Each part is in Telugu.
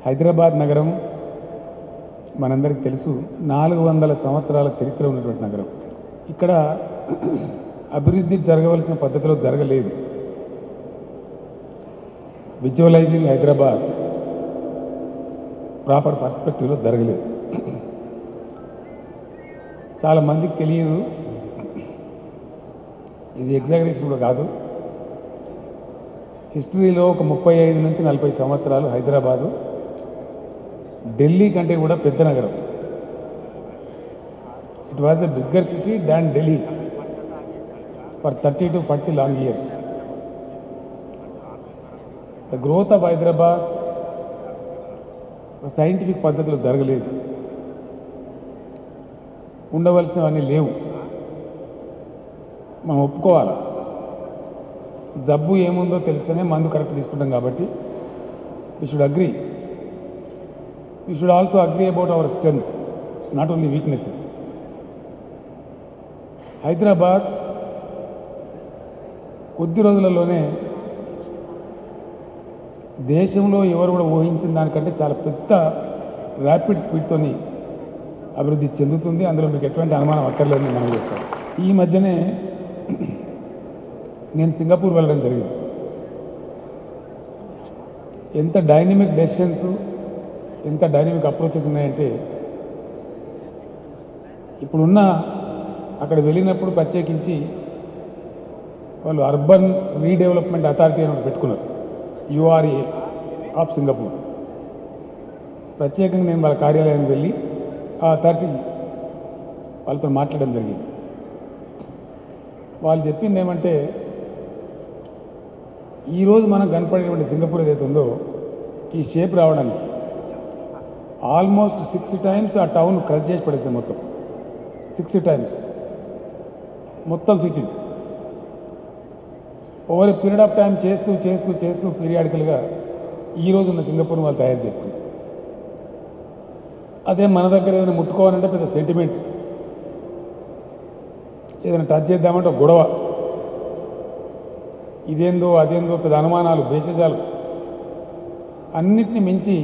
హైదరాబాద్ నగరం మనందరికీ తెలుసు 400 సంవత్సరాల చరిత్ర ఉన్నటువంటి నగరం. ఇక్కడ అభివృద్ధి జరగవలసిన పద్ధతిలో జరగలేదు. విజువలైజింగ్ హైదరాబాద్ ప్రాపర్ పర్స్పెక్టివ్లో జరగలేదు. చాలా మందికి తెలియదు, ఇది ఎగ్జాగరేషన్ కూడా కాదు. హిస్టరీలో ఒక 35 నుంచి 40 సంవత్సరాలు హైదరాబాదు ఢిల్లీ కంటే కూడా పెద్ద నగరం. It was a bigger city than Delhi for 30 to 40 long years. The growth of Hyderabad scientific పద్ధతిలో జరగలేదు. ఉండవలసినవన్నీ లేవు. మనం ఒప్పుకోవాలి. జబ్బు ఏముందో తెలిస్తేనే మందు కరెక్ట్ తీసుకుంటాం కాబట్టి we should agree. We should also agree about our strengths. It's not only weaknesses. Hyderabad కొద్ది రోజులలోనే దేశంలో ఎవరు కూడా ఊహించిన దానికంటే చాలా పెద్ద ర్యాపిడ్ స్పీడ్తో అభివృద్ధి చెందుతుంది. అందులో మీకు ఎటువంటి అనుమానం అక్కర్లేదని మనం చేస్తాం. ఈ మధ్యనే నేను సింగపూర్ వెళ్ళడం జరిగింది. ఎంత డైనమిక్ డెసిషన్స్, ఎంత డైనమిక్ అప్రోచెస్ ఉన్నాయంటే, ఇప్పుడున్న అక్కడ వెళ్ళినప్పుడు ప్రత్యేకించి వాళ్ళు అర్బన్ రీడెవలప్మెంట్ అథారిటీ అని పెట్టుకున్నారు, URA ఆఫ్ సింగపూర్. ప్రత్యేకంగా నేను వాళ్ళ కార్యాలయానికి వెళ్ళి ఆ అథారిటీ వాళ్ళతో మాట్లాడడం జరిగింది. వాళ్ళు చెప్పింది ఏమంటే, ఈరోజు మనం కనపడేటువంటి సింగపూర్ ఏదైతే ఉందో ఈ షేప్ రావడానికి ఆల్మోస్ట్ 6 times ఆ టౌన్ క్రష్ చేసి పడేస్తుంది. మొత్తం 6 times మొత్తం city over a period of time చేస్తూ చేస్తూ చేస్తూ పీరియాడికల్గా ఈరోజు ఉన్న సింగపూర్ని వాళ్ళు తయారు చేస్తుంది. అదే మన దగ్గర ఏదైనా ముట్టుకోవాలంటే పెద్ద సెంటిమెంట్, ఏదైనా టచ్ చేద్దామంటే ఒక గొడవ, ఇదేందో అదేందో పెద్ద అనుమానాలు, భేషజాలు. అన్నిటిని మించి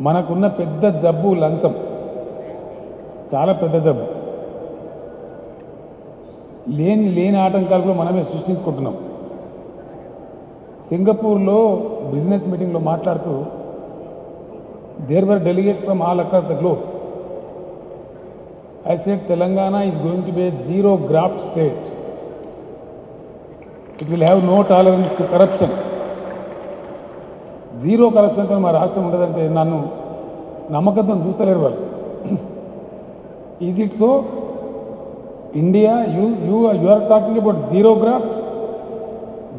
మనకున్న పెద్ద జబ్బు లంచం. చాలా పెద్ద జబ్బు. లేని ఆటంకాలు కూడా మనమే సృష్టించుకుంటున్నాం. సింగపూర్లో బిజినెస్ మీటింగ్లో మాట్లాడుతూ there were delegates from all across the globe. I said Telangana is going to be a zero graft state. It will have no tolerance to corruption. Zero కరప్షన్తో మా రాష్ట్రం ఉండదంటే నన్ను నమ్మకంతో చూస్తలేరు వాళ్ళు. Is it so? India you are talking about zero graft,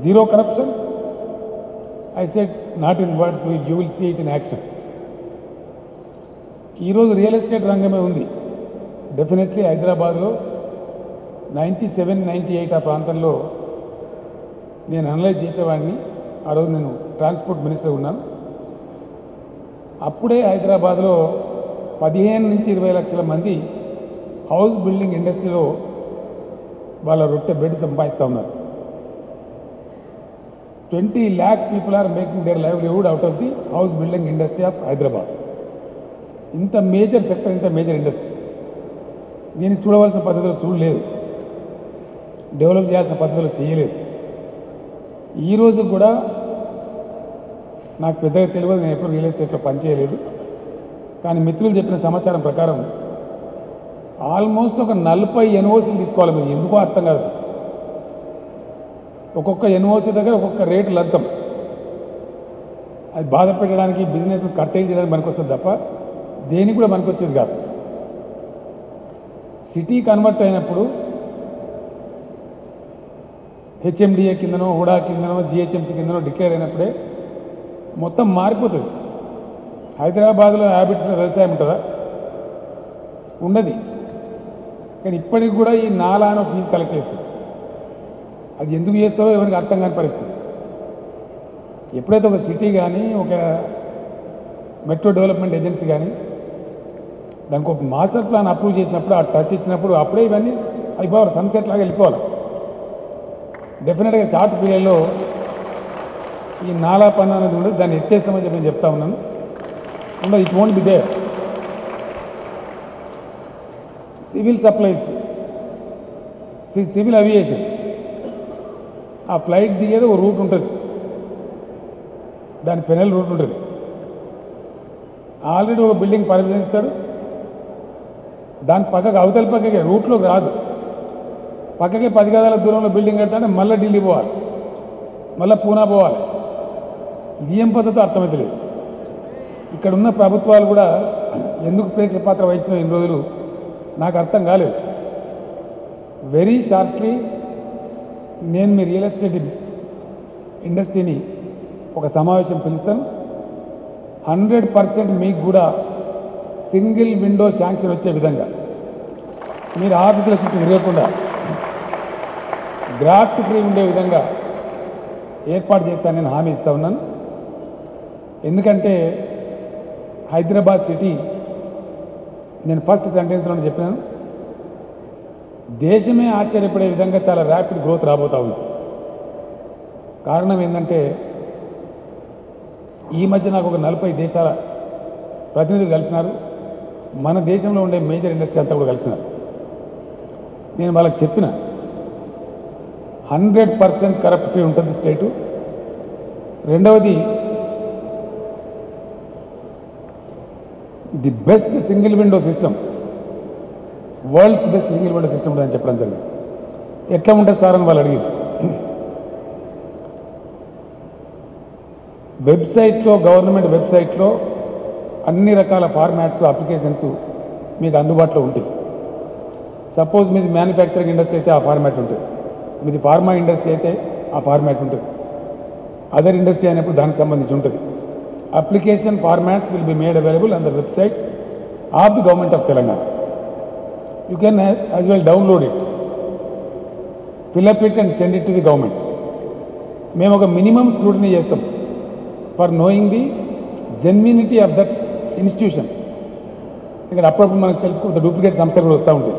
zero corruption. I said not in words, you will see it in action. ఈరోజు రియల్ ఎస్టేట్ రంగమే ఉంది. డెఫినెట్లీ హైదరాబాద్లో 97, 98 ఆ ప్రాంతంలో నేను అనలైజ్ చేసేవాడిని. ఆ రోజు నేను ట్రాన్స్పోర్ట్ మినిస్టర్ ఉన్నాను. అప్పుడే హైదరాబాద్లో 15 నుంచి 20 లక్షల మంది హౌస్ బిల్డింగ్ ఇండస్ట్రీలో వాళ్ళ రొట్టె బ్రెడ్ సంపాదిస్తూ ఉన్నారు. 20 lakh people are making their livelihood out of the house building industry of Hyderabad. ఇంత మేజర్ సెక్టర్, ఇంత మేజర్ ఇండస్ట్రీ దీన్ని చూడవలసిన పద్ధతిలో చూడలేదు, డెవలప్ చేయాల్సిన పద్ధతిలో చేయలేదు. ఈరోజు కూడా నాకు పెద్దగా తెలియదు, నేను ఎప్పుడు రియల్ ఎస్టేట్లో పనిచేయలేదు. కానీ మిత్రులు చెప్పిన సమాచారం ప్రకారం ఆల్మోస్ట్ ఒక 40 ఎన్ఓసీలు తీసుకోవాలి. మీరు ఎందుకో అర్థం కాదు. ఒక్కొక్క ఎన్ఓసీ దగ్గర ఒక్కొక్క రేటు లంచం. అది బాధ పెట్టడానికి, బిజినెస్ను కట్టేజ్ చేయడానికి పనికొస్తుంది తప్ప దేనికి కూడా పనికొచ్చేది కాదు. సిటీ కన్వర్ట్ అయినప్పుడు HMDA కిందనో, హుడా కిందనో, GHMC కిందనో డిక్లేర్ అయినప్పుడే మొత్తం మారిపోతుంది. హైదరాబాద్లో హ్యాబిట్స్లో వ్యవసాయం ఉంటుందా? ఉండదు. కానీ ఇప్పటికి కూడా ఈ నాలానో ఫీజు కలెక్ట్ చేస్తారు. అది ఎందుకు చేస్తారో ఎవరికి అర్థం కాని పరిస్థితి. ఎప్పుడైతే ఒక సిటీ కానీ, ఒక మెట్రో డెవలప్మెంట్ ఏజెన్సీ కానీ దానికి ఒక మాస్టర్ ప్లాన్ అప్రూవ్ చేసినప్పుడు, ఆ టచ్ ఇచ్చినప్పుడు అప్పుడే ఇవన్నీ అయిపోవాలి, సన్సెట్ లాగా వెళ్ళిపోవాలి. డెఫినెట్గా షార్ట్ పీరియడ్లో ఈ నాలా పన్ను అనేది ఉండదు, దాన్ని ఎత్తేస్తామని చెప్పి నేను చెప్తా ఉన్నాను. ఉండదు, it won't be there. Civil supplies, civil aviation, ఆ ఫ్లైట్ దిగేది ఒక రూట్ ఉంటుంది, దాని ఫెనల్ రూట్ ఉంటుంది. ఆల్రెడీ ఒక బిల్డింగ్ పర్మిషన్ ఇస్తాడు, దాని పక్కకి అవతల పక్కకే రూట్లోకి రాదు, పక్కకే 10 గజాల దూరంలో బిల్డింగ్ కడతాంటే మళ్ళీ ఢిల్లీ పోవాలి, మళ్ళీ పూనా పోవాలి. ఇది ఏం పద్ధతో అర్థమవుతలేదు. ఇక్కడ ఉన్న ప్రభుత్వాలు కూడా ఎందుకు ప్రేక్ష పాత్ర వహించిన ఇన్ని రోజులు నాకు అర్థం కాలేదు. వెరీ షార్ట్లీ నేను మీ రియల్ ఎస్టేట్ ఇండస్ట్రీని ఒక సమావేశం పిలుస్తాను. 100% మీకు కూడా సింగిల్ విండో శాంక్షన్ వచ్చే విధంగా మీరు ఆఫీసుల చుట్టూ తిరగకుండా గ్రాఫ్ట్ ఫ్రీ ఉండే విధంగా ఏర్పాటు చేస్తానని నేను హామీ ఇస్తూ ఉన్నాను. ఎందుకంటే హైదరాబాద్ సిటీ, నేను ఫస్ట్ సెంటెన్స్లోనే చెప్పినాను, దేశమే ఆశ్చర్యపడే విధంగా చాలా ర్యాపిడ్ గ్రోత్ రాబోతూ ఉంది. కారణం ఏంటంటే ఈ మధ్య నాకు ఒక 40 దేశాల ప్రతినిధులు కలిసినారు, మన దేశంలో ఉండే మేజర్ ఇండస్ట్రీ అంతా కూడా కలిసినారు. నేను వాళ్ళకి చెప్పిన 100% కరప్ట్ ఫ్రీ ఉంటుంది స్టేటు. రెండవది, the best single window system, world's best single window system ఉంటుందని చెప్పడం జరిగింది. ఎట్లా ఉంటుంది సార్ అని వాళ్ళు అడిగారు. వెబ్సైట్లో, గవర్నమెంట్ వెబ్సైట్లో అన్ని రకాల ఫార్మాట్స్, అప్లికేషన్స్ మీకు అందుబాటులో ఉంటాయి. సపోజ్ మీది మ్యానుఫ్యాక్చరింగ్ ఇండస్ట్రీ అయితే ఆ ఫార్మాట్ ఉంటుంది, మీది ఫార్మా ఇండస్ట్రీ అయితే ఆ ఫార్మాట్ ఉంటుంది, అదర్ ఇండస్ట్రీ అయినప్పుడు దానికి సంబంధించి ఉంటుంది. Application formats will be made available on the website of the government of Telangana. You can as well download it, fill up it and send it to the government. మేము ఒక మినిమం స్క్రూటినీ చేస్తాం for knowing the genuinity of that institution. ఇక్కడ అప్పుడప్పుడు మనకు తెలుసుకుంటే డూప్లికేట్ సంస్థలు కూడా వస్తూ ఉంటాయి.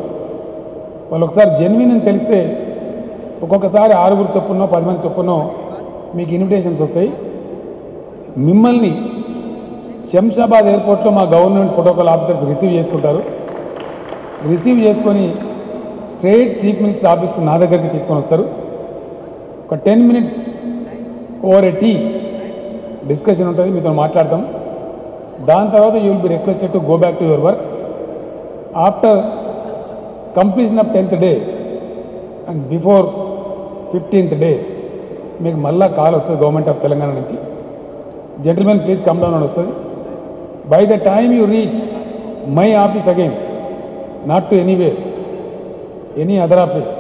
వాళ్ళు ఒకసారి జెన్యూన్ అని తెలిస్తే ఒక్కొక్కసారి 6 చొప్పునో 10 మంది చొప్పునో మీకు ఇన్విటేషన్స్ వస్తాయి. మిమ్మల్ని శంషాబాద్ ఎయిర్పోర్ట్లో మా గవర్నమెంట్ ప్రోటోకాల్ ఆఫీసర్స్ రిసీవ్ చేసుకుంటారు. రిసీవ్ చేసుకొని స్ట్రైట్ చీఫ్ మినిస్టర్ ఆఫీస్కి నా దగ్గరికి తీసుకొని వస్తారు. ఒక 10 minutes over a tea discussion ఉంటుంది, మీతో మాట్లాడతాం. దాని తర్వాత you will be requested to go back to your work. After completion of 10th day and before 15th day మీకు మళ్ళా కాల్ వస్తుంది గవర్నమెంట్ ఆఫ్ తెలంగాణ నుంచి, జెంటిల్మెన్ ప్లీజ్ కమ్ డౌన్ అని వస్తుంది. By the time you reach my office again, not to anywhere any other office,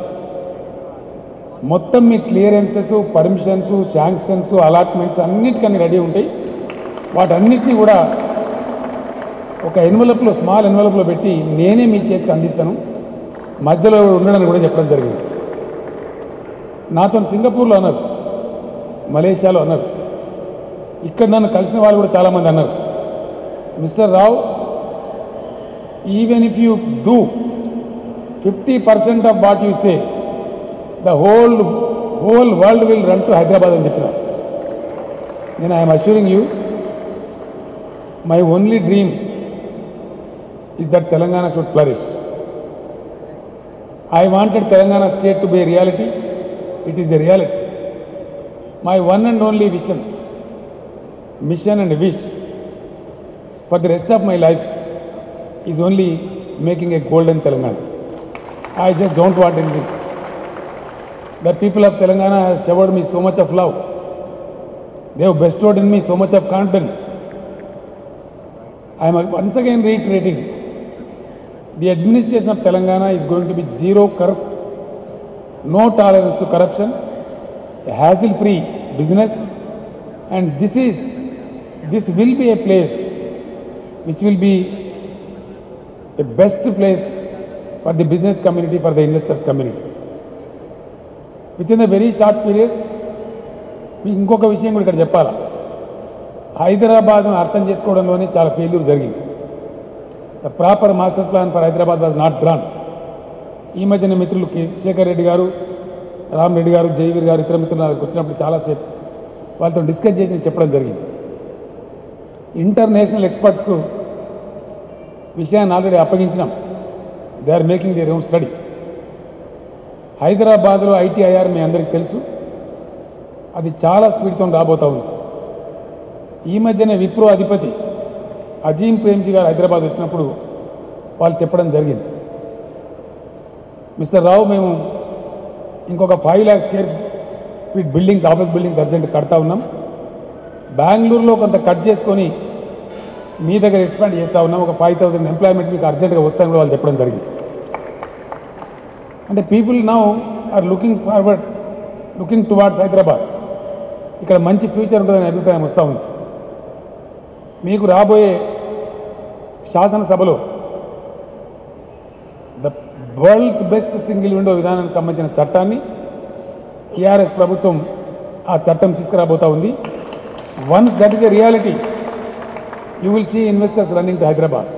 మొత్తం మీ క్లియరెన్సెస్, పర్మిషన్స్, శాంక్షన్స్, అలాట్మెంట్స్ అన్నిటికన్నీ రెడీ ఉంటాయి. వాటన్నిటినీ కూడా ఒక ఎన్వలప్లో, స్మాల్ ఎన్వలప్లో పెట్టి నేనే మీ చేతికి అందిస్తాను. మధ్యలో ఉండడానికి కూడా చెప్పడం జరిగింది. నాతో సింగపూర్లో అన్నారు, మలేషియాలో అన్నారు, ఇక్కడ నన్ను కలిసిన వాళ్ళు కూడా చాలామంది అన్నారు, mister Rao, even if you do 50% of what you say, the whole world will run to Hyderabad అని చెప్పిన. నేను I'm assuring you, my only dream is that Telangana should flourish. I wanted Telangana state to be a reality. It is a reality. My one and only vision, mission and wish for the rest of my life is only making a golden Telangana. I just don't want anything. The people of Telangana have showered me so much of love. They have bestowed in me so much of confidence. I am once again reiterating, the administration of Telangana is going to be zero corrupt, no tolerance to corruption, a hassle-free business, and this will be a place which will be a best place for the business community, for the investors community. Within a very short period, ఇంకొక విషయం కూడా ఇక్కడ చెప్పాలా, హైదరాబాద్ను అర్థం చేసుకోవడంలోనే చాలా ఫెయిల్యూర్ జరిగింది. The proper master plan for Hyderabad was not drawn. ఈ మధ్యన మిత్రులు శేఖర్ రెడ్డి గారు, రామ్ రెడ్డి గారు, జయవీర్ గారు, ఇతర మిత్రులు నాకు వచ్చినప్పుడు చాలాసేపు వాళ్ళతో డిస్కస్ చేసి నేను చెప్పడం జరిగింది. ఇంటర్నేషనల్ ఎక్స్పర్ట్స్కు విషయాన్ని ఆల్రెడీ అప్పగించినాం. They are making their own study. హైదరాబాద్లో ఐటీఐఆర్ మీ అందరికీ తెలుసు, అది చాలా స్పీడ్తో రాబోతూ ఉంది. ఈ మధ్యనే విప్రో అధిపతి అజీం ప్రేమ్జీ గారు హైదరాబాద్ వచ్చినప్పుడు వాళ్ళు చెప్పడం జరిగింది, మిస్టర్ రావు మేము ఇంకొక 5 lakhs square feet buildings, office buildings urgent కడతా ఉన్నాం, బెంగళూరులో కొంత కట్ చేసుకొని మీ దగ్గర ఎక్స్పాండ్ చేస్తూ ఉన్నాం, ఒక 5,000 ఎంప్లాయ్మెంట్ మీకు అర్జెంట్గా వస్తాయని కూడా వాళ్ళు చెప్పడం జరిగింది. అంటే people now are looking forward, looking towards Hyderabad. ఇక్కడ మంచి ఫ్యూచర్ ఉంటుందనే అభిప్రాయం వస్తూ ఉంది. మీకు రాబోయే శాసనసభలో the world's best single window విధానానికి సంబంధించిన చట్టాన్ని టీఆర్ఎస్ ప్రభుత్వం ఆ చట్టం తీసుకురాబోతూ ఉంది. Once that is a reality, you will see investors running to Hyderabad.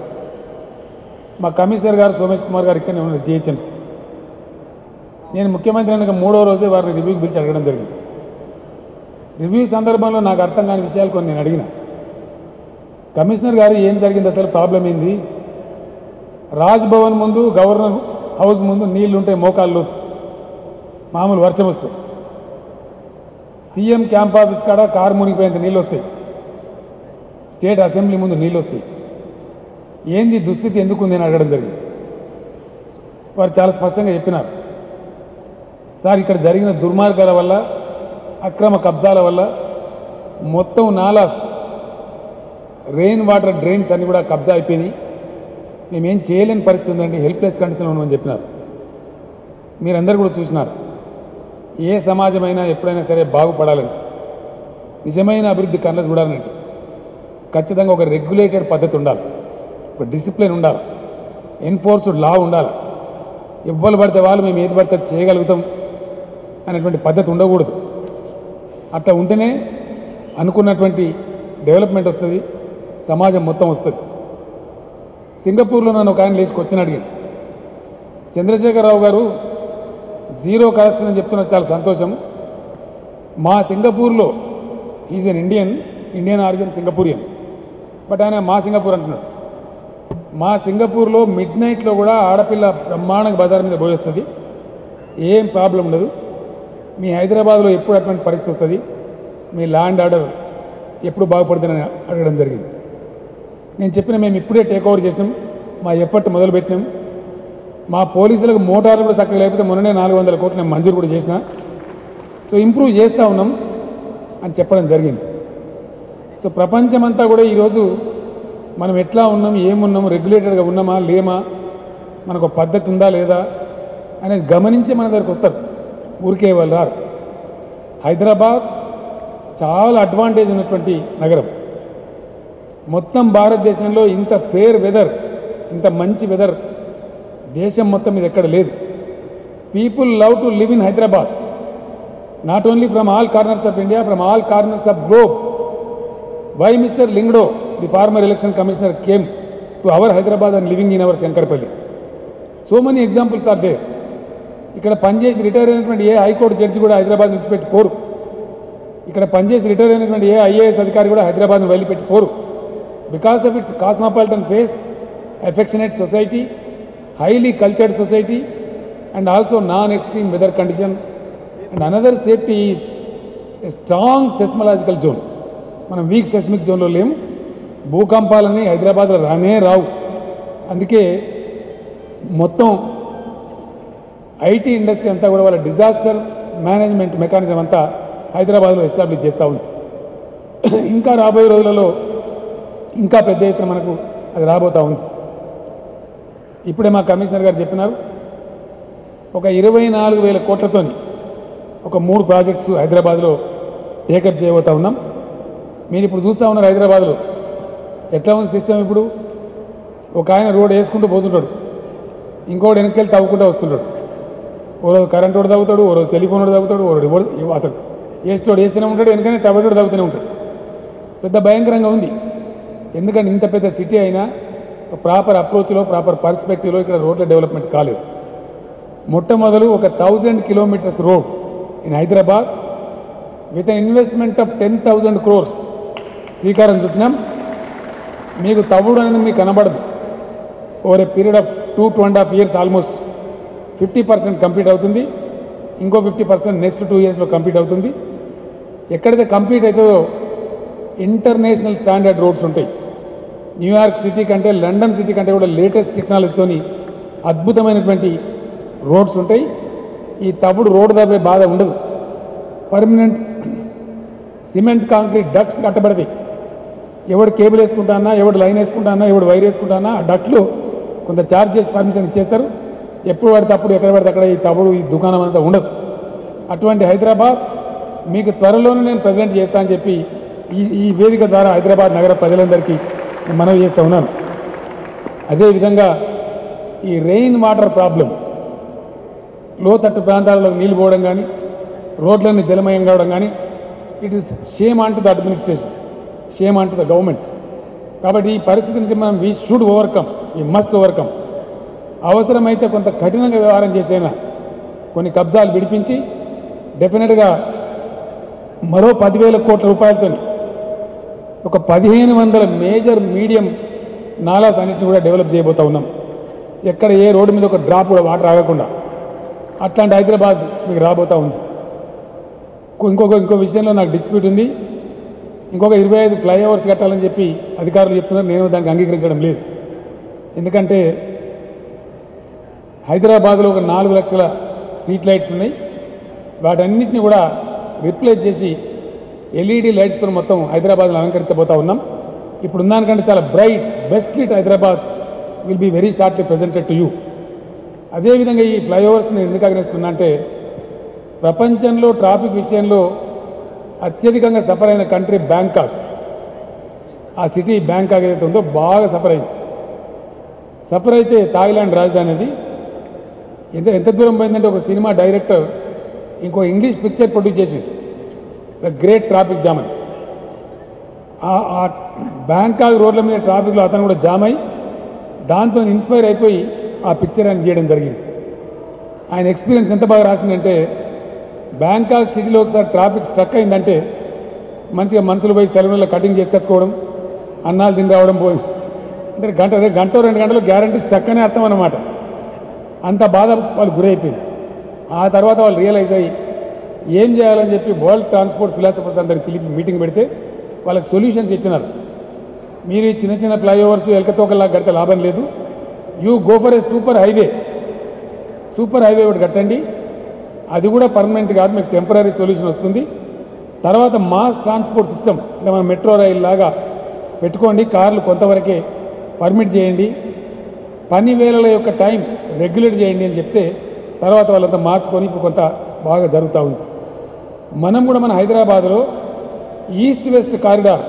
మా కమిషనర్ గారు సోమేష్ కుమార్ గారు ఇక్కడనే ఉన్నారు జిహెచ్ఎంసీ. నేను ముఖ్యమంత్రి అయినాక 3వ రోజే వారిని రివ్యూకి పిలిచి అడగడం జరిగింది. రివ్యూ సందర్భంలో నాకు అర్థం కాని విషయాలు కొన్ని నేను అడిగిన. కమిషనర్ గారు ఏం జరిగింది, అసలు ప్రాబ్లం ఏంది? రాజ్భవన్ ముందు, గవర్నర్ హౌస్ ముందు నీళ్లు ఉంటాయి, మోకాళ్ళు మామూలు వర్షం వస్తాయి. సీఎం క్యాంప్ ఆఫీస్ కాడ కారు మునిగిపోయేంత నీళ్ళు వస్తాయి, స్టేట్ అసెంబ్లీ ముందు నీళ్ళు వస్తాయి. ఏంది దుస్థితి, ఎందుకు ఉంది అని అడగడం జరిగింది. వారు చాలా స్పష్టంగా చెప్పినారు, సార్ ఇక్కడ జరిగిన దుర్మార్గాల వల్ల, అక్రమ కబ్జాల వల్ల మొత్తం నాలాస్, రెయిన్ వాటర్ డ్రైన్స్ అన్నీ కూడా కబ్జా అయిపోయినాయి, మేమేం చేయలేని పరిస్థితి ఉందండి, హెల్ప్లెస్ కండిషన్లో ఉన్నామని చెప్పినారు. మీరందరూ కూడా చూసినారు, ఏ సమాజమైనా ఎప్పుడైనా సరే బాగుపడాలంటే, నిజమైన అభివృద్ధి కళ్ళ చూడాలంటే ఖచ్చితంగా ఒక రెగ్యులేటెడ్ పద్ధతి ఉండాలి, ఒక డిసిప్లిన్ ఉండాలి, ఎన్ఫోర్స్డ్ లా ఉండాలి. ఎవ్వరు పడితే వాళ్ళు మేము ఏది పడితే చేయగలుగుతాం అనేటువంటి పద్ధతి ఉండకూడదు. అట్లా ఉంటేనే అనుకున్నటువంటి డెవలప్మెంట్ వస్తుంది, సమాజం మొత్తం వస్తుంది. సింగపూర్లో నన్ను ఒక ఆయన లేచి క్వశ్చన్ అడిగాడు, చంద్రశేఖరరావు గారు జీరో కరప్షన్ అని చెప్తున్నారు, చాలా సంతోషం. మా సింగపూర్లో is an Indian origin Singaporean, but ఆయన మా సింగపూర్ అంటున్నాడు. మా సింగపూర్లో మిడ్ నైట్లో కూడా ఆడపిల్ల బ్రహ్మాండంగా బజార్ మీద పోయేస్తుంది, ఏం ప్రాబ్లం ఉండదు. మీ హైదరాబాద్లో ఎప్పుడు అటువంటి పరిస్థితి వస్తుంది, మీ ల్యాండ్ ఆర్డర్ ఎప్పుడు బాగుపడుతుందని అడగడం జరిగింది. నేను చెప్పిన మేము ఇప్పుడే టేక్ ఓవర్ చేసినాం, మా ఎఫర్ట్ మొదలుపెట్టినాం. మా పోలీసులకు మోటార్లు కూడా చక్కగా లేకపోతే మొన్ననే 400 కోట్లు నేను మంజూరు కూడా చేసిన. సో ఇంప్రూవ్ చేస్తూ ఉన్నాం అని చెప్పడం జరిగింది. సో ప్రపంచమంతా కూడా ఈరోజు మనం ఎట్లా ఉన్నాం, ఏమున్నాం, రెగ్యులేటెడ్గా ఉన్నామా లేమా, మనకు ఒక పద్ధతి ఉందా లేదా అనేది గమనించి మన దగ్గరికి వస్తారు, ఊరికే వాళ్ళు రారు. హైదరాబాద్ చాలా అడ్వాంటేజ్ ఉన్నటువంటి నగరం. మొత్తం భారతదేశంలో ఇంత ఫేర్ వెదర్, ఇంత మంచి వెదర్ దేశం మొత్తం మీద ఎక్కడ లేదు. People love to live in Hyderabad, not only from all corners of India, from all corners of globe. Why mister Lyngdoh, the former election commissioner, came to our Hyderabad and living in our Shankarpalli. So many examples are there. ఇక్కడ పనిచేసి రిటైర్ అయినటువంటి ఏ హైకోర్టు జడ్జి కూడా హైదరాబాద్ విడిచిపెట్టి పోరు. ఇక్కడ పనిచేసి రిటైర్ అయినటువంటి ఏ ఐఏఎస్ అధికారి కూడా హైదరాబాద్ను వదిలిపెట్టి పోరు. Because of it's cosmopolitan face, affectionate society, highly cultured society, and also non-extreme weather condition. And another safety is a strong seismological zone. మనం వీక్ సెస్మిక్ జోన్లో లేము, భూకంపాలని హైదరాబాద్లో రానే రావు. అందుకే మొత్తం ఐటీ ఇండస్ట్రీ అంతా కూడా వాళ్ళ డిజాస్టర్ మేనేజ్మెంట్ మెకానిజం అంతా హైదరాబాద్లో ఎస్టాబ్లిష్ చేస్తూ ఉంది. ఇంకా రాబోయే రోజులలో ఇంకా పెద్ద ఎత్తున మనకు అది రాబోతూ ఉంది. ఇప్పుడే మా కమిషనర్ గారు చెప్పినారు, ఒక 24,000 కోట్లతోని ఒక 3 ప్రాజెక్ట్స్ హైదరాబాద్లో టేకప్ చేయబోతూ ఉన్నాం. మీరు ఇప్పుడు చూస్తూ ఉన్నారు హైదరాబాద్లో ఎట్లా ఉంది సిస్టమ్. ఇప్పుడు ఒక ఆయన రోడ్ వేసుకుంటూ పోతుంటాడు, ఇంకోటి వెనక్కి తవ్వుకుంటూ వస్తుంటాడు. ఓ రోజు కరెంట్ వాడు తవ్వుతాడు, ఓ రోజు టెలిఫోన్ వాడు తవ్వుతాడు, ఓ రోజు అతడు వేస్తోడు వేస్తూనే ఉంటాడు, వెనకనే తవ్వేటోడు తవ్వుతూనే ఉంటాడు. పెద్ద భయంకరంగా ఉంది. ఎందుకంటే ఇంత పెద్ద సిటీ అయినా ప్రాపర్ అప్రోచ్లో, ప్రాపర్ పర్స్పెక్టివ్లో ఇక్కడ రోడ్ల డెవలప్మెంట్ కాలేదు. మొట్టమొదలు ఒక 1000 kilometers road in Hyderabad with an investment of 10,000 crores శ్రీకారం చుట్టినాం. మీకు తవ్వుడు అనేది మీకు కనబడదు. Over a period of 2.5 years almost 50% complete అవుతుంది. ఇంకో 50% నెక్స్ట్ 2 yearsలో కంప్లీట్ అవుతుంది. ఎక్కడైతే కంప్లీట్ అవుతుందో ఇంటర్నేషనల్ స్టాండర్డ్ రోడ్స్ ఉంటాయి. న్యూయార్క్ సిటీ కంటే లండన్ సిటీ కంటే కూడా లేటెస్ట్ టెక్నాలజీతోని అద్భుతమైనటువంటి రోడ్స్ ఉంటాయి. ఈ తవ్వుడు రోడ్డు తవ్వే బాధ ఉండదు. పర్మనెంట్ సిమెంట్ కాంక్రీట్ డక్ట్స్ కట్టబడతాయి. ఎవడు కేబుల్ వేసుకుంటా అన్నా, ఎవడు లైన్ వేసుకుంటా అన్నా, ఎవడు వైర్ వేసుకుంటా అన్నా ఆ డక్ట్లు కొంత ఛార్జ్ చేసి పర్మిషన్ ఇచ్చేస్తారు. ఎప్పుడు పడితే అప్పుడు ఎక్కడ పడితే అక్కడ ఈ తవ్వుడు ఈ దుకాణం అంతా ఉండదు. అటువంటి హైదరాబాద్ మీకు త్వరలోనే నేను ప్రజెంట్ చేస్తా అని చెప్పి ఈ వేదిక ద్వారా హైదరాబాద్ నగర ప్రజలందరికీ నేను మనవి చేస్తూ ఉన్నాను. అదేవిధంగా ఈ రెయిన్ వాటర్ ప్రాబ్లం, లోతట్టు ప్రాంతాలలో నీళ్ళు పోవడం కానీ, రోడ్లన్నీ జలమయం కావడం కానీ, it is shame on to the administration, shame on to the government. కాబట్టి ఈ పరిస్థితి నుంచి మనం we should overcome, we must overcome. అవసరమైతే కొంత కఠినంగా వ్యవహారం చేసైనా కొన్ని కబ్జాలు విడిపించి డెఫినెట్గా మరో 10,000 కోట్ల రూపాయలతో ఒక 1,500 మేజర్ మీడియం నాలాస్ అన్నింటినీ కూడా డెవలప్ చేయబోతూ ఉన్నాం. ఎక్కడ ఏ రోడ్డు మీద ఒక డ్రాప్ కూడా వాటర్ ఆగకుండా అట్లాంటి హైదరాబాద్ మీకు రాబోతూ ఉంది. ఇంకో విషయంలో నాకు డిస్ప్యూట్ ఉంది. ఇంకొక 25 ఫ్లైఓవర్స్ కట్టాలని చెప్పి అధికారులు చెప్తున్నారు. నేను దానికి అంగీకరించడం లేదు. ఎందుకంటే హైదరాబాద్లో ఒక 4 లక్షల స్ట్రీట్ లైట్స్ ఉన్నాయి. వాటన్నిటిని కూడా రిప్లేస్ చేసి ఎల్ఈడి లైట్స్తో మొత్తం హైదరాబాద్లో అలంకరించబోతా ఉన్నాం. ఇప్పుడు దానికంటే చాలా bright best lit Hyderabad will be very shortly presented to you. అదేవిధంగా ఈ ఫ్లైఓవర్స్ నేను ఎందుకు అగ్రహిస్తున్నా అంటే ప్రపంచంలో ట్రాఫిక్ విషయంలో అత్యధికంగా సఫర్ అయిన కంట్రీ బ్యాంకాక్. ఆ సిటీ బ్యాంకాక్ ఏదైతే ఉందో బాగా సఫర్ అయింది. సఫర్ అయితే థాయిలాండ్ రాజధాని అది ఎంత దూరం పోయిందంటే ఒక సినిమా డైరెక్టర్ ఇంకో ఇంగ్లీష్ పిక్చర్ ప్రొడ్యూస్ చేసి ద గ్రేట్ ట్రాఫిక్ జామ్ అని. ఆ బ్యాంకాక్ రోడ్ల మీద ట్రాఫిక్లో అతను కూడా జామ్ అయి దాంతో ఇన్స్పైర్ అయిపోయి ఆ పిక్చర్ ఆయన చేయడం జరిగింది. ఆయన ఎక్స్పీరియన్స్ ఎంత బాగా రాసిందంటే బ్యాంకాక్ సిటీలో ఒకసారి ట్రాఫిక్ స్ట్రక్ అయిందంటే మంచిగా మనుషులు పోయి సెలవుల్లో కటింగ్ చేసుకొచ్చుకోవడం, అన్నాలు తిని రావడం పోయి అంటే గంట 2 గంటలు గ్యారంటీ స్ట్రక్ అనే అర్థం అన్నమాట. అంత బాధ వాళ్ళు గురైపోయింది. ఆ తర్వాత వాళ్ళు రియలైజ్ అయ్యి ఏం చేయాలని చెప్పి వరల్డ్ ట్రాన్స్పోర్ట్ ఫిలాసఫర్స్ అందరికి పిలిపి మీటింగ్ పెడితే వాళ్ళకి సొల్యూషన్స్ ఇచ్చినారు. మీరు ఈ చిన్న చిన్న ఫ్లైఓవర్స్ ఎలకతోకల్లా కడితే లాభం లేదు. You go for a super highway ఒకటి కట్టండి. అది కూడా పర్మనెంట్ కాదు, మీకు టెంపరీ సొల్యూషన్ వస్తుంది. తర్వాత మాస్ ట్రాన్స్పోర్ట్ సిస్టమ్ అంటే మన మెట్రో రైల్ లాగా పెట్టుకోండి. కార్లు కొంతవరకే పర్మిట్ చేయండి. పని వేళల యొక్క టైం రెగ్యులేట్ చేయండి అని చెప్తే తర్వాత వాళ్ళంతా మార్చుకొని ఇప్పుడు కొంత బాగా జరుగుతూ ఉంది. మనం కూడా మన హైదరాబాద్లో east west corridor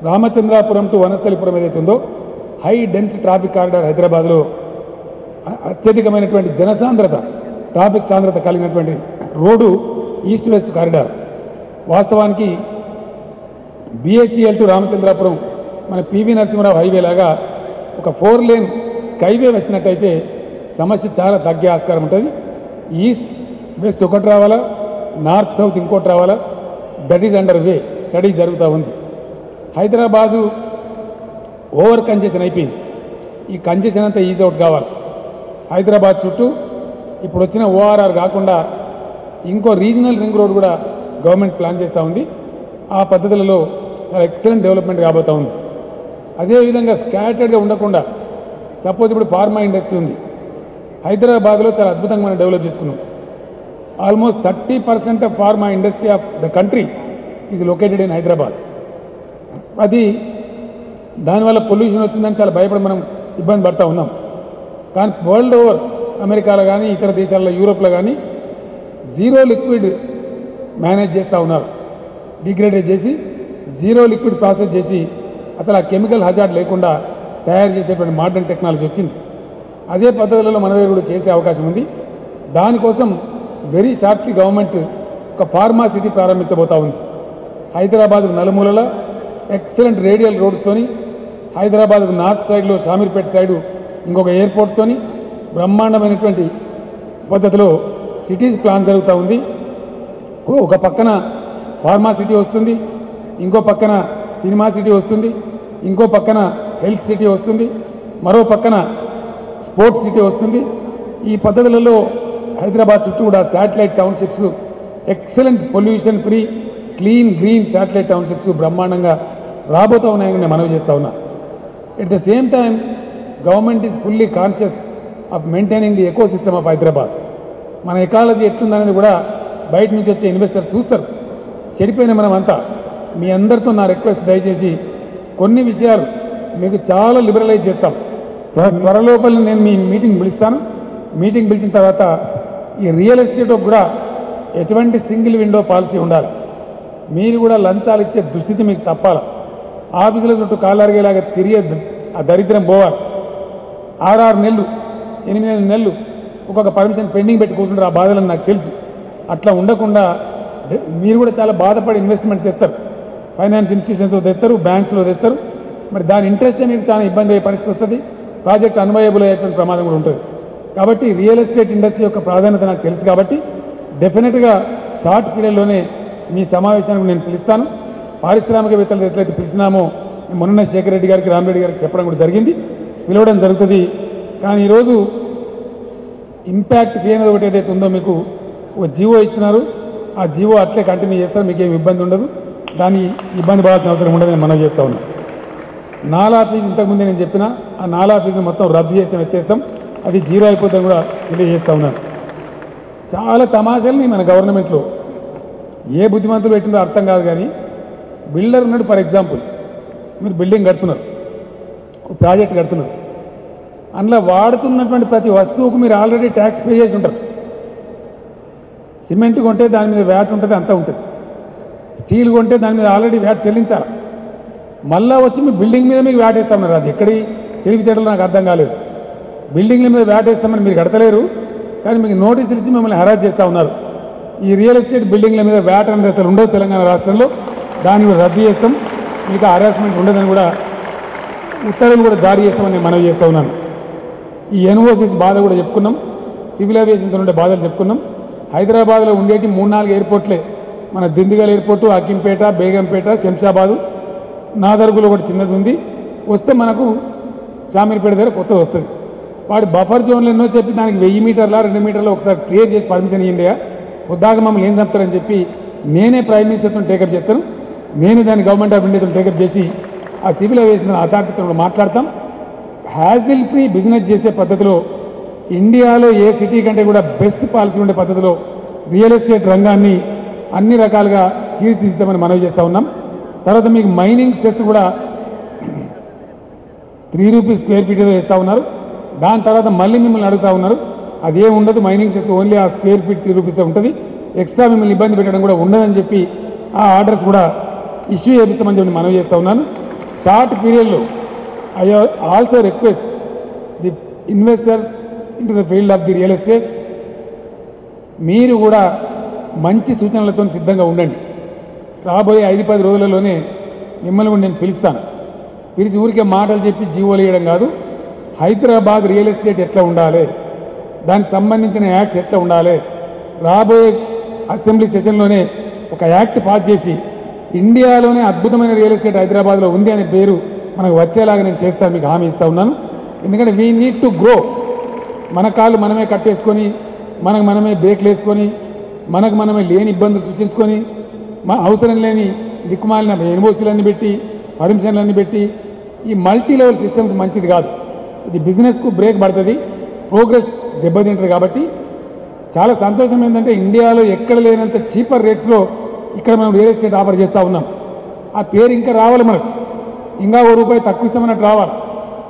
Ramachandrapuram to Vanasthalipuram ఏదైతే ఉందో హై డెన్స్ ట్రాఫిక్ కారిడార్ హైదరాబాద్లో అత్యధికమైనటువంటి జనసాంద్రత ట్రాఫిక్ సాంద్రత కలిగినటువంటి రోడ్డు ఈస్ట్ వెస్ట్ కారిడార్. వాస్తవానికి బిహెచ్ఈఎల్ టు రామచంద్రాపురం మన పివి నరసింహరావు హైవే లాగా ఒక 4 లేన్ స్కైవే వచ్చినట్టయితే సమస్య చాలా తగ్గే ఆస్కారం ఉంటుంది. ఈస్ట్ వెస్ట్ ఒకటి రావాలా, నార్త్ సౌత్ ఇంకోటి రావాలా, that is under way, study జరుగుతూ ఉంది. హైదరాబాదు ఓవర్ కంజెషన్ అయిపోయింది. ఈ కంజెషన్ అంతా ఈజ్ అవుట్ కావాలి. హైదరాబాద్ చుట్టూ ఇప్పుడు వచ్చిన ఓఆర్ఆర్ కాకుండా ఇంకో రీజనల్ రింగ్ రోడ్ కూడా గవర్నమెంట్ ప్లాన్ చేస్తూ ఉంది. ఆ పద్ధతులలో చాలా ఎక్సలెంట్ డెవలప్మెంట్ కాబోతూ ఉంది. అదేవిధంగా స్కాటర్డ్గా ఉండకుండా సపోజ్ ఇప్పుడు ఫార్మా ఇండస్ట్రీ ఉంది. హైదరాబాద్లో చాలా అద్భుతంగా మనం డెవలప్ చేసుకున్నాం. Almost 30% of pharma industry of the country is located in Hyderabad. అది దానివల్ల పొల్యూషన్ వచ్చిందని చాలా భయపడి మనం ఇబ్బంది పడుతూ ఉన్నాం. కానీ వరల్డ్ ఓవర్ అమెరికాలో కానీ ఇతర దేశాల్లో యూరోప్లో కానీ జీరో లిక్విడ్ మేనేజ్ చేస్తూ ఉన్నారు. డిగ్రేడేట్ చేసి జీరో లిక్విడ్ ప్రాసెస్ చేసి అసలు ఆ కెమికల్ హజార్డ్ లేకుండా తయారు చేసేటువంటి మోడర్న్ టెక్నాలజీ వచ్చింది. అదే పద్ధతులలో మన దగ్గర కూడా చేసే అవకాశం ఉంది. దానికోసం వెరీ షార్ట్లీ గవర్నమెంట్ ఒక ఫార్మా సిటీ ప్రారంభించబోతూ ఉంది. హైదరాబాద్కు నలుమూలల ఎక్సలెంట్ రేడియల్ రోడ్స్తోని, హైదరాబాద్కు నార్త్ సైడ్లో షామీర్పేట సైడు ఇంకొక ఎయిర్పోర్ట్తోని బ్రహ్మాండమైనటువంటి పద్ధతిలో సిటీస్ ప్లాన్ జరుగుతూ ఉంది. ఒక పక్కన ఫార్మా సిటీ వస్తుంది, ఇంకో పక్కన సినిమా సిటీ వస్తుంది, ఇంకో పక్కన హెల్త్ సిటీ వస్తుంది, మరో పక్కన స్పోర్ట్స్ సిటీ వస్తుంది. ఈ పద్ధతులలో హైదరాబాద్ చుట్టూ కూడా satellite townships, excellent pollution free clean green satellite townships బ్రహ్మాండంగా రాబోతూ ఉన్నాయని నేను మనవి చేస్తూ ఉన్నా. At the same time government is fully conscious of maintaining the eco system of Hyderabad. మన ఎకాలజీ ఎట్లుందనేది కూడా బయట నుంచి వచ్చే ఇన్వెస్టర్ చూస్తారు. చెడిపోయిన మనం అంతా. మీ అందరితో నా రిక్వెస్ట్, దయచేసి కొన్ని విషయాలు మీకు చాలా లిబరలైజ్ చేస్తాం. త్వరలోపల నేను మీ మీటింగ్ పిలుస్తాను. మీటింగ్ పిలిచిన తర్వాత ఈ రియల్ ఎస్టేట్ కూడా ఎటువంటి సింగిల్ విండో పాలసీ ఉండాలి. మీరు కూడా లంచాలు ఇచ్చే దుస్థితి మీకు తప్పాలి. ఆఫీసుల చుట్టూ కాళ్ళరిగేలాగా తిరిగే ఆ దరిద్రం పోవాలి. 6 నెలలు 8 నెలలు ఒక్కొక్క పర్మిషన్ పెండింగ్ పెట్టి కూర్చుంటారు. ఆ బాధలను నాకు తెలుసు. అట్లా ఉండకుండా మీరు కూడా చాలా బాధపడి ఇన్వెస్ట్మెంట్ తెస్తారు. ఫైనాన్స్ ఇన్స్టిట్యూషన్స్లో తెస్తారు, బ్యాంక్స్లో తెస్తారు. మరి దాని ఇంట్రెస్టే మీకు చాలా ఇబ్బంది అయ్యే పరిస్థితి వస్తుంది. ప్రాజెక్ట్ అన్వయబుల్ అయ్యేటువంటి ప్రమాదం కూడా ఉంటుంది. కాబట్టి రియల్ ఎస్టేట్ ఇండస్ట్రీ యొక్క ప్రాధాన్యత నాకు తెలుసు. కాబట్టి డెఫినెట్గా షార్ట్ పీరియడ్లోనే మీ సమావేశానికి నేను పిలుస్తాను. పారిశ్రామికవేత్తలు ఎట్లయితే పిలిచినామో మొన్న శేఖర్ రెడ్డి గారికి, రామరెడ్డి గారికి చెప్పడం కూడా జరిగింది, పిలవడం జరుగుతుంది. కానీ ఈరోజు ఇంపాక్ట్ ఫీ అనేది ఒకటి ఏదైతే ఉందో మీకు ఒక జీవో ఇచ్చినారు. ఆ జీవో అట్లే కంటిన్యూ చేస్తారు, మీకు ఏమి ఇబ్బంది ఉండదు. దాన్ని ఇబ్బంది పడాల్సిన అవసరం ఉండదు. నేను మనం చేస్తూ ఉన్నాను. నాలా ఫీజు ఇంతకుముందే నేను చెప్పిన ఆ నాలా ఫీజుని మొత్తం రద్దు చేస్తాం, ఎత్తేస్తాం. అది జీరో అయిపోతాం కూడా తెలియజేస్తూ ఉన్నాను. చాలా తమాషాలని మన గవర్నమెంట్లో ఏ బుద్ధిమంతులు పెట్టినో అర్థం కాదు. కానీ బిల్డర్ ఉన్నాడు, ఫర్ ఎగ్జాంపుల్ మీరు బిల్డింగ్ కడుతున్నారు, ప్రాజెక్ట్ కడుతున్నారు. అందులో వాడుతున్నటువంటి ప్రతి వస్తువుకు మీరు ఆల్రెడీ ట్యాక్స్ పే చేసి ఉంటారు. సిమెంట్ కొంటే దాని మీద వ్యాట్ ఉంటుంది, అంతా ఉంటుంది. స్టీల్ కొంటే దాని మీద ఆల్రెడీ వ్యాట్ చెల్లించాలి. మళ్ళీ వచ్చి మీ బిల్డింగ్ మీద మీకు వ్యాట్ వేస్తా ఉన్నారు. అది ఎక్కడి తెలివితేటలు నాకు అర్థం కాలేదు. బిల్డింగ్ల మీద వ్యాట్ వేస్తామని మీరు కడతలేరు, కానీ మీకు నోటీసులు ఇచ్చి మిమ్మల్ని హెరాస్ చేస్తూ ఉన్నారు. ఈ రియల్ ఎస్టేట్ బిల్డింగ్ల మీద వ్యాట్ అనేది అసలు ఉండదు తెలంగాణ రాష్ట్రంలో. దాన్ని రద్దు చేస్తాం, మీకు హెరాస్మెంట్ ఉండదని కూడా ఉత్తర్వులు కూడా జారీ చేస్తామని నేను మనవి చేస్తూ ఉన్నాను. ఈ ఎన్ఓసిస్ బాధ కూడా చెప్పుకున్నాం, సివిల్ ఏవియేషన్తో ఉండే బాధలు చెప్పుకున్నాం. హైదరాబాద్లో ఉండేటి 3-4 ఎయిర్పోర్ట్లే. మన దిందిగల్ ఎయిర్పోర్టు, అకింపేట, బేగంపేట, శంషాబాదు, నాదర్గులో కూడా చిన్నది ఉంది. వస్తే మనకు షామీర్పేట దగ్గర కొత్తది వస్తుంది. వాడు బఫర్ జోన్లు ఎన్నో చెప్పి దానికి 1000 మీటర్ల 2 మీటర్ల ఒకసారి క్లియర్ చేసి పర్మిషన్ ఇవ్వండి. పొద్దాక మమ్మల్ని ఏం చెప్తారని చెప్పి నేనే ప్రైమ్ మినిస్టర్తో టేకప్ చేస్తాను. నేను దాన్ని గవర్నమెంట్ ఆఫ్ ఇండియాతో టేకప్ చేసి ఆ సివిల్ ఏవియేషన్ అథారిటీతో కూడా మాట్లాడతాం. హ్యాజిల్ ఫ్రీ బిజినెస్ చేసే పద్ధతిలో ఇండియాలో ఏ సిటీ కంటే కూడా బెస్ట్ పాలసీ ఉండే పద్ధతిలో రియల్ ఎస్టేట్ రంగాన్ని అన్ని రకాలుగా తీర్చిదిద్దామని మనవి చేస్తూ ఉన్నాం. తర్వాత మీకు మైనింగ్ సెస్ కూడా 3 రూపీస్ స్క్వేర్ ఫీట్ ఏదో వేస్తూ ఉన్నారు. దాని తర్వాత మళ్ళీ మిమ్మల్ని అడుగుతూ ఉన్నారు. అదేం ఉండదు, మైనింగ్ సెస్ ఓన్లీ ఆ స్క్వేర్ ఫీట్ 3 రూపీసే ఉంటుంది. ఎక్స్ట్రా మిమ్మల్ని ఇబ్బంది పెట్టడం కూడా ఉండదని చెప్పి ఆ ఆర్డర్స్ కూడా ఇష్యూ చేపిస్తామని చెప్పి మనవి చేస్తూ ఉన్నాను. షార్ట్ పీరియడ్లో I also request the investors into the field of the real estate, మీరు కూడా మంచి సూచనలతో సిద్ధంగా ఉండండి. రాబోయే 5-10 రోజులలోనే మిమ్మల్ని కూడా నేను పిలుస్తాను. పిలిచి ఊరికే మాటలు చెప్పి జీవోలు వేయడం కాదు, హైదరాబాద్ రియల్ ఎస్టేట్ ఎట్లా ఉండాలి, దానికి సంబంధించిన యాక్ట్స్ ఎట్లా ఉండాలి, రాబోయే అసెంబ్లీ సెషన్లోనే ఒక యాక్ట్ పాస్ చేసి ఇండియాలోనే అద్భుతమైన రియల్ ఎస్టేట్ హైదరాబాద్లో ఉంది అనే పేరు మనకు వచ్చేలాగా నేను చేస్తాను, మీకు హామీ ఇస్తూ ఉన్నాను. ఎందుకంటే వీ నీడ్ టు గ్రో. మన కాళ్ళు మనమే కట్టేసుకొని, మనకు మనమే బ్రేక్లు వేసుకొని, మనకు మనమే లేని ఇబ్బందులు సృష్టించుకొని, అవసరం లేని దిక్కుమాలిన ఎన్ఓసీలన్నీ పెట్టి, పర్మిషన్లన్నీ పెట్టి, ఈ మల్టీ లెవెల్ సిస్టమ్స్ మంచిది కాదు. ఇది బిజినెస్కు బ్రేక్ పడుతుంది, ప్రోగ్రెస్ దెబ్బతింటుంది. కాబట్టి చాలా సంతోషం ఏంటంటే ఇండియాలో ఎక్కడ లేనంత చీపర్ రేట్స్లో ఇక్కడ మనం రియల్ ఎస్టేట్ ఆఫర్ చేస్తూ ఉన్నాం. ఆ పేరు ఇంకా రావాలి, మనకు ఇంకా ₹1 తక్కువ ఇస్తామన్నట్టు రావాలి.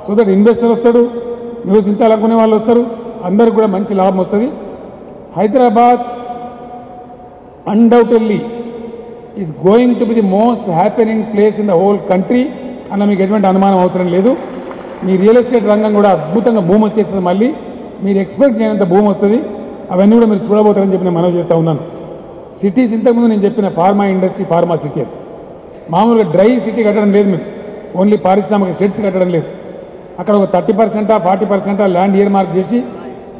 సో దట్ ఇన్వెస్టర్ వస్తాడు, నివసించాలనుకునే వాళ్ళు వస్తారు, అందరికి కూడా మంచి లాభం వస్తుంది. Hyderabad undoubtedly is going to be the most happening place in the whole country అన్న మీకు ఎటువంటి అనుమానం అవసరం లేదు. మీ రియల్ ఎస్టేట్ రంగం కూడా అద్భుతంగా భూమి వచ్చేస్తుంది. మళ్ళీ మీరు ఎక్స్పెక్ట్ చేయనంత భూమి వస్తుంది. అవన్నీ కూడా మీరు చూడబోతారని చెప్పి నేను మనవి చేస్తూ ఉన్నాను. సిటీస్ ఇంతకుముందు నేను చెప్పిన ఫార్మా ఇండస్ట్రీ, ఫార్మా సిటీ అని మామూలుగా డ్రై సిటీ కట్టడం లేదు, మేము ఓన్లీ పారిశ్రామిక షెడ్స్ కట్టడం లేదు. అక్కడ ఒక 30% 40% ల్యాండ్ ఇయర్ మార్క్ చేసి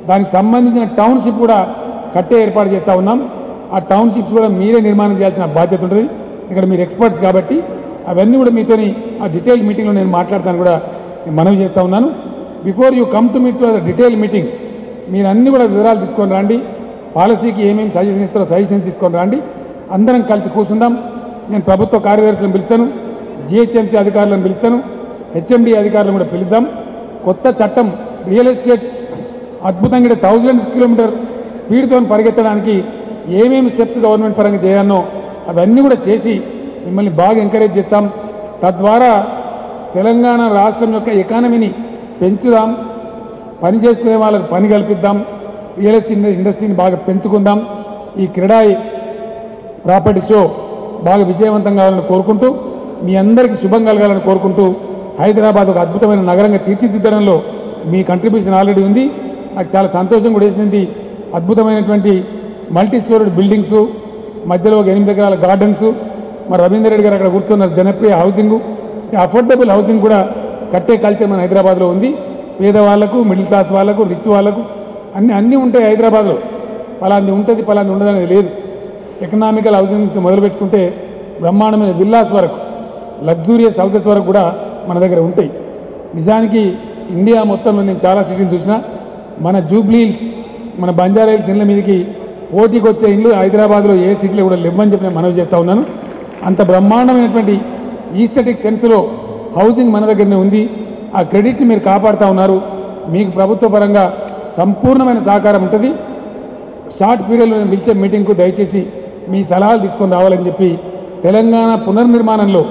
దానికి సంబంధించిన టౌన్షిప్ కూడా కట్టే ఏర్పాటు చేస్తూ ఉన్నాం. ఆ టౌన్షిప్స్ కూడా మీరే నిర్మాణం చేయాల్సిన బాధ్యత ఉంటుంది. ఇక్కడ మీరు ఎక్స్పర్ట్స్ కాబట్టి అవన్నీ కూడా మీతోని ఆ డీటెయిల్ మీటింగ్లో నేను మాట్లాడతాను కూడా నేను మనవి చేస్తూ ఉన్నాను. Before you come to meet detail meeting మీరు అన్నీ కూడా వివరాలు తీసుకొని రండి. పాలసీకి ఏమేమి సజెషన్ ఇస్తారో సజెషన్స్ తీసుకొని రండి. అందరం కలిసి కూర్చుందాం. నేను ప్రభుత్వ కార్యదర్శులను పిలుస్తాను, జిహెచ్ఎంసీ అధికారులను పిలుస్తాను, హెచ్ఎండి అధికారులను కూడా పిలుద్దాం. కొత్త చట్టం రియల్ ఎస్టేట్ అద్భుతంగా 1000 కిలోమీటర్ స్పీడ్తో పరిగెత్తడానికి ఏమేమి స్టెప్స్ గవర్నమెంట్ పరంగా చేయాలనో అవన్నీ కూడా చేసి మిమ్మల్ని బాగా ఎంకరేజ్ చేస్తాం. తద్వారా తెలంగాణ రాష్ట్రం యొక్క ఎకానమీని పెంచుదాం, పని చేసుకునే వాళ్ళకు పని కల్పిద్దాం, రియల్ ఎస్టేట్ ఇండస్ట్రీని బాగా పెంచుకుందాం. ఈ క్రీడాయి ప్రాపర్టీ షో బాగా విజయవంతం కావాలని కోరుకుంటూ మీ అందరికీ శుభం కలగాలని కోరుకుంటూ హైదరాబాద్ ఒక అద్భుతమైన నగరంగా తీర్చిదిద్దడంలో మీ కంట్రిబ్యూషన్ ఆల్రెడీ ఉంది. నాకు చాలా సంతోషం కూడా వేసింది. అద్భుతమైనటువంటి మల్టీ స్టోరీడ్ బిల్డింగ్స్, మధ్యలో ఒక 8 ఎకరాల గార్డెన్స్, మరి రవీందర్ రెడ్డి గారు అక్కడ కూర్చున్నారు. జనప్రియ హౌసింగ్, అఫోర్డబుల్ హౌసింగ్ కూడా కట్టే కల్చర్ మన హైదరాబాద్లో ఉంది. పేదవాళ్లకు, మిడిల్ క్లాస్ వాళ్ళకు, రిచ్ వాళ్ళకు అన్నీ ఉంటాయి హైదరాబాద్లో. పలాంది ఉంటుంది పలాంది ఉండదు అనేది లేదు. ఎకనామికల్ హౌసింగ్ నుంచి మొదలుపెట్టుకుంటే బ్రహ్మాండమైన విల్లాస్ వరకు, లగ్జూరియస్ హౌసెస్ వరకు కూడా మన దగ్గర ఉంటాయి. నిజానికి ఇండియా మొత్తంలో నేను చాలా సిటీలు చూసిన, మన జూబ్లీ హిల్స్, మన బంజారా హిల్స్ ఇళ్ళ మీదకి పోటీకి వచ్చే ఇళ్ళు హైదరాబాద్లో ఏ సిటీలో కూడా లేవని చెప్పి నేను మనవి చేస్తూ ఉన్నాను. అంత బ్రహ్మాండమైనటువంటి ఈస్థెటిక్ సెన్స్లో హౌసింగ్ మన దగ్గరనే ఉంది. ఆ క్రెడిట్ని మీరు కాపాడుతూ ఉన్నారు. మీకు ప్రభుత్వ పరంగా సంపూర్ణమైన సహకారం ఉంటుంది. షార్ట్ పీరియడ్లో నేను పిలిచే మీటింగ్కు దయచేసి మీ సలహాలు తీసుకొని రావాలని చెప్పి, తెలంగాణ పునర్నిర్మాణంలో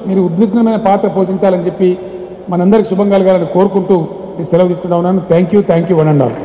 మీరు ఉద్విగ్నమైన పాత్ర పోషించాలని చెప్పి మనందరికీ శుభం కలగాలని కోరుకుంటూ నేను సెలవు తీసుకుంటా ఉన్నాను. Thank you one and all.